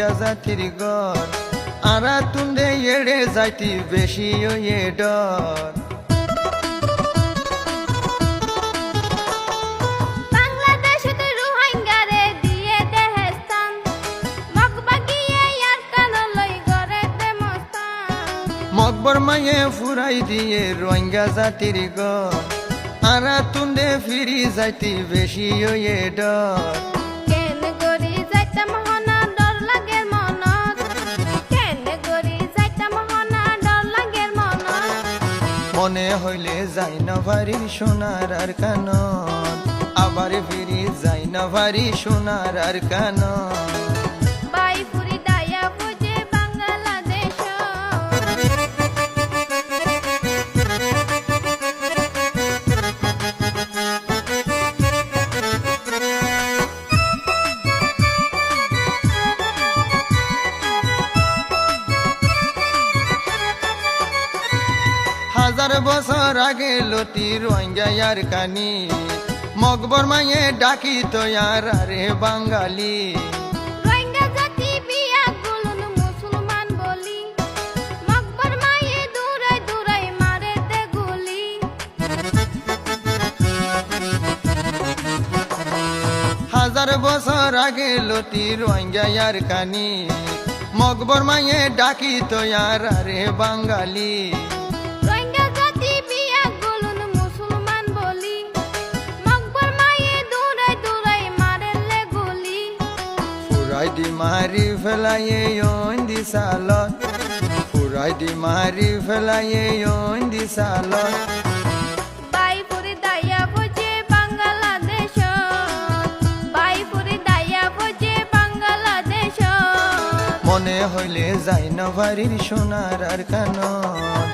রোহিঙ্গা জাতির গর আরা তুন্দে এড়ে যাইতি বেশি ওয়ে ডর মকবর মায়ে ফুরাই দিয়ে রোহিঙ্গা জাতির গর আরা তুন্দে ফিরি যাইতি বেশি ওয়ে ডর মনে হইলে যাই না ভারি সোনার আর কানন আবার ফিরি যাই না ভারি সোনার আর কানন হাজার বছর আগে লতি রোহিঙ্গার কানি মকবর মায়ে ডাকি তো আর রে বাঙালি হাজার বছর আগে লতি রোহিঙ্গার কানি মকবর মায়ে ডাকি তো আর রে বাঙালি ফুরাই দি মারি ফেলাইয়ে ইন্দি সালত ফুরাই দি মারি ফেলাইয়ে ইন্দি সালত মনে হইলে যাই না ভারির সোনার আর কানন